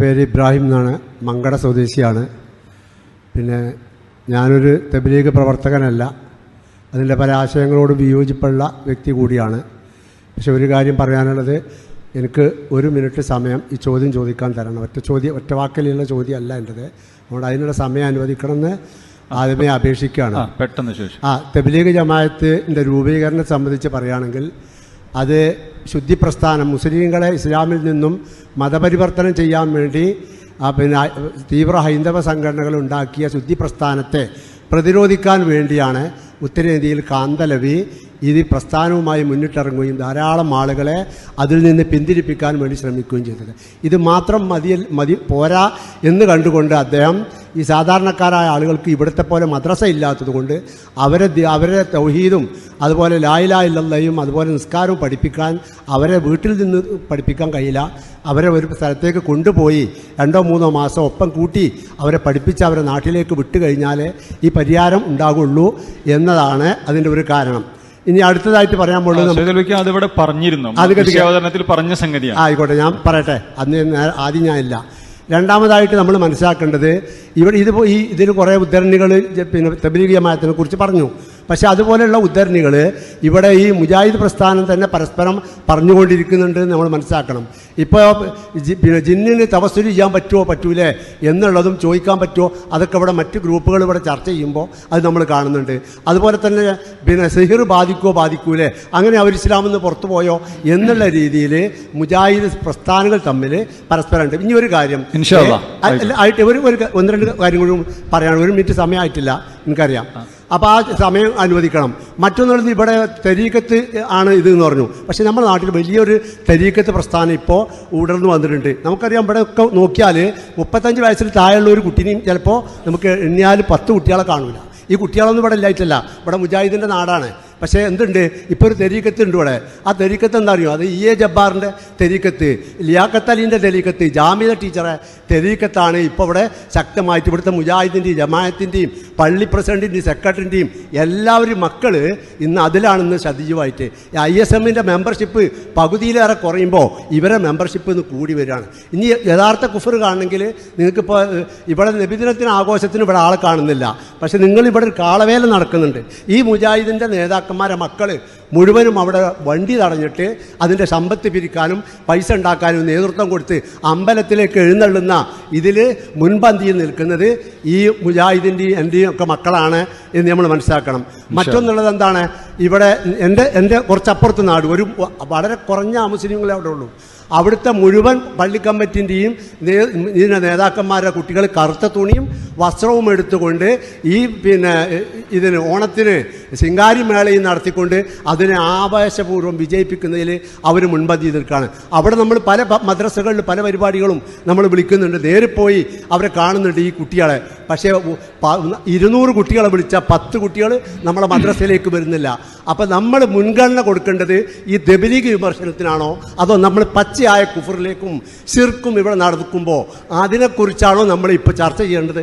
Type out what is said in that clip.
പേര് ഇബ്രാഹിം എന്നാണ്, മങ്കട സ്വദേശിയാണ്. പിന്നെ ഞാനൊരു തബ്ലീഗ് പ്രവർത്തകനല്ല, അതിൻ്റെ പല ആശയങ്ങളോട് വിയോജിപ്പുള്ള വ്യക്തി കൂടിയാണ്. പക്ഷെ ഒരു കാര്യം പറയാനുള്ളത്, എനിക്ക് 1 മിനിറ്റ് സമയം ഈ ചോദ്യം ചോദിക്കാൻ തരണം. ഒറ്റ വാക്കിലുള്ള ചോദ്യമല്ല എൻ്റെത്. അതുകൊണ്ട് അതിനുള്ള സമയം അനുവദിക്കണമെന്ന് ആദ്യമേ അപേക്ഷിക്കുകയാണ്. പെട്ടെന്ന് തബ്ലീഗ് ജമാഅത്തിൻ്റെ രൂപീകരണത്തെ സംബന്ധിച്ച് പറയുകയാണെങ്കിൽ, അത് ശുദ്ധി പ്രസ്ഥാനം മുസ്ലിങ്ങളെ ഇസ്ലാമിൽ നിന്നും മതപരിവർത്തനം ചെയ്യാൻ വേണ്ടി പിന്നെ തീവ്ര ഹൈന്ദവ സംഘടനകൾ ഉണ്ടാക്കിയ ശുദ്ധി പ്രസ്ഥാനത്തെ പ്രതിരോധിക്കാൻ വേണ്ടിയാണ് ഉത്തരേന്ത്യയിൽ കാന്തലവി ഈ പ്രസ്ഥാനവുമായി മുന്നിട്ടിറങ്ങുകയും ധാരാളം ആളുകളെ അതിൽ നിന്ന് പിന്തിരിപ്പിക്കാൻ വേണ്ടി ശ്രമിക്കുകയും ചെയ്തത്. ഇത് മാത്രം മതി പോരാ എന്ന് കണ്ടുകൊണ്ട് അദ്ദേഹം ഈ സാധാരണക്കാരായ ആളുകൾക്ക് ഇവിടുത്തെ പോലെ മദ്രസ ഇല്ലാത്തതുകൊണ്ട് അവരെ തൗഹീദും അതുപോലെ ലാ ഇലാഹ ഇല്ലല്ലാഹും അതുപോലെ നിസ്കാരവും പഠിപ്പിക്കാൻ അവരെ വീട്ടിൽ നിന്ന് പഠിപ്പിക്കാൻ കഴിയില്ല. അവരെ ഒരു സ്ഥലത്തേക്ക് കൊണ്ടുപോയി 2-3 മാസം ഒപ്പം കൂട്ടി അവരെ പഠിപ്പിച്ച് അവരെ നാട്ടിലേക്ക് വിട്ടു കഴിഞ്ഞാലേ ഈ പരിഹാരം ഉണ്ടാകുള്ളൂ എന്നതാണ് അതിൻ്റെ ഒരു കാരണം. ഇനി അടുത്തതായിട്ട് പറയാൻ പോകുന്നത് പറഞ്ഞ സംഗതിയാണ്. ആയിക്കോട്ടെ, ഞാൻ പറയട്ടെ. ആദ്യം ഞാനില്ല. രണ്ടാമതായിട്ട് നമ്മൾ മനസ്സിലാക്കേണ്ടത്, ഇതിൽ കുറേ ഉദ്ധരണികൾ പിന്നെ തബ്ലീഗ് ജമാഅത്തിനെ കുറിച്ച് പറഞ്ഞു. പക്ഷേ അതുപോലെയുള്ള ഉദ്ധരണികൾ ഇവിടെ ഈ മുജാഹിദ് പ്രസ്ഥാനം തന്നെ പരസ്പരം പറഞ്ഞുകൊണ്ടിരിക്കുന്നുണ്ട് നമ്മൾ മനസ്സിലാക്കണം. ഇപ്പോൾ പിന്നെ ജിന്നിന് തവസ്സുൽ ചെയ്യാൻ പറ്റൂലേ എന്നുള്ളതും ചോദിക്കാൻ പറ്റുമോ, അതൊക്കെ ഇവിടെ മറ്റ് ഗ്രൂപ്പുകൾ ഇവിടെ ചർച്ച ചെയ്യുമ്പോൾ അത് നമ്മൾ കാണുന്നുണ്ട്. അതുപോലെ തന്നെ പിന്നെ സിഹിർ ബാധിക്കൂലേ, അങ്ങനെ അവർ ഇസ്ലാമിൽ നിന്ന് പുറത്തു പോയോ എന്നുള്ള രീതിയിൽ മുജാഹിദ് പ്രസ്ഥാനങ്ങൾ തമ്മിൽ പരസ്പരമുണ്ട്. ഇനി ഒരു കാര്യം ആയിട്ട് 1-2 കാര്യങ്ങളും പറയാണ്. 1 മിനിറ്റ് സമയമായിട്ടില്ല, എനിക്കറിയാം. അപ്പോൾ ആ സമയം അനുവദിക്കണം. മറ്റൊന്നുള്ളത്, ഇവിടെ തരീക്കത്ത് ആണ് ഇതെന്ന് പറഞ്ഞു. പക്ഷേ നമ്മുടെ നാട്ടിൽ വലിയൊരു തരീക്കത്ത് പ്രസ്ഥാനം ഇപ്പോൾ ഉടർന്നു വന്നിട്ടുണ്ട്. നമുക്കറിയാം, ഇവിടെ ഒക്കെ നോക്കിയാൽ 35 വയസ്സിൽ താഴെയുള്ള ഒരു കുട്ടീനെയും ചിലപ്പോൾ നമുക്ക് എണ്ണിയാൽ 10 കുട്ടികളെ കാണൂല. ഈ കുട്ടികളൊന്നും ഇവിടെ ഇല്ലായിട്ടല്ല, ഇവിടെ മുജാഹിദിൻ്റെ നാടാണ്. പക്ഷേ എന്തുണ്ട്, ഇപ്പോൾ ഒരു തെരീക്കത്ത് ഉണ്ട് ഇവിടെ. ആ തെരീക്കത്ത് എന്താ അറിയോ, അത് EA ജബ്ബാറിൻ്റെ തെരീക്കത്ത്, ലിയാഖത്ത് അലീൻ്റെ തെരീക്കത്ത്, ജാമിദ ടീച്ചറെ തെരീക്കത്താണ് ഇപ്പോൾ ഇവിടെ ശക്തമായിട്ട്. ഇവിടുത്തെ മുജാഹിദിൻ്റെയും ജമാഅത്തിൻ്റെയും പള്ളി പ്രസിഡൻറ്റിൻ്റെയും സെക്രട്ടറിൻ്റെയും എല്ലാവരും മക്കൾ ഇന്ന് അതിലാണെന്ന് സജീവമായിട്ട്. ISMൻ്റെ മെമ്പർഷിപ്പ് പകുതിയിലേറെ കുറയുമ്പോൾ ഇവരെ മെമ്പർഷിപ്പ് ഇന്ന് കൂടി വരികയാണ്. ഇനി യഥാർത്ഥ കുഫർ കാണണമെങ്കിൽ നിങ്ങൾക്കിപ്പോൾ ഇവിടെ നബിദിനത്തിന് ആഘോഷത്തിന് ഇവിടെ ആളെ കാണുന്നില്ല. പക്ഷേ നിങ്ങളിവിടെ ഒരു കാളവേല നടക്കുന്നുണ്ട്. ഈ മുജാഹിദിൻ്റെ നേതാക്കന്മാരെ മക്കൾ മുഴുവനും അവിടെ വണ്ടി തടഞ്ഞിട്ട് അതിൻ്റെ സമ്പത്ത് പിരിക്കാനും പൈസ ഉണ്ടാക്കാനും നേതൃത്വം കൊടുത്ത് അമ്പലത്തിലേക്ക് എഴുന്നള്ളുന്ന ഇതിൽ മുൻപന്തിയിൽ നിൽക്കുന്നത് ഈ മുജാഹിദിൻ്റെയും എൻ്റെയും ഒക്കെ മക്കളാണ് എന്ന് നമ്മൾ മനസ്സിലാക്കണം. മറ്റൊന്നുള്ളത് എന്താണ്, ഇവിടെ എൻ്റെ കുറച്ചപ്പുറത്ത് നാട് ഒരു വളരെ കുറഞ്ഞ മുസ്ലിങ്ങളെ അവിടെ ഉള്ളൂ. അവിടുത്തെ മുഴുവൻ പള്ളി കമ്മിറ്റിൻ്റെയും ഇതിൻ്റെ നേതാക്കന്മാരുടെ കുട്ടികൾ കറുത്ത തുണിയും വസ്ത്രവും എടുത്തുകൊണ്ട് ഈ പിന്നെ ഇതിന് ഓണത്തിന് ശിങ്കാരി മേളയും നടത്തിക്കൊണ്ട് അതിനെ ആവേശപൂർവ്വം വിജയിപ്പിക്കുന്നതിൽ അവർ മുൻപന്തി നിൽക്കുകയാണ്. അവിടെ നമ്മൾ പല മദ്രസകളിൽ പല പരിപാടികളും നമ്മൾ വിളിക്കുന്നുണ്ട്, നേരെ പോയി അവരെ കാണുന്നുണ്ട് ഈ കുട്ടികളെ. പക്ഷേ 200 കുട്ടികളെ വിളിച്ചാൽ 10 കുട്ടികൾ നമ്മളെ മദ്രസയിലേക്ക് വരുന്നില്ല. അപ്പം നമ്മൾ മുൻഗണന കൊടുക്കേണ്ടത് ഈ തബ്ലീഗ് വിമർശനത്തിനാണോ, അതോ നമ്മൾ പച്ചയായ കുഫറിലേക്കും ശിർക്കും ഇവിടെ നടക്കുമ്പോൾ അതിനെക്കുറിച്ചാണോ നമ്മൾ ഇപ്പോൾ ചർച്ച ചെയ്യേണ്ടത്?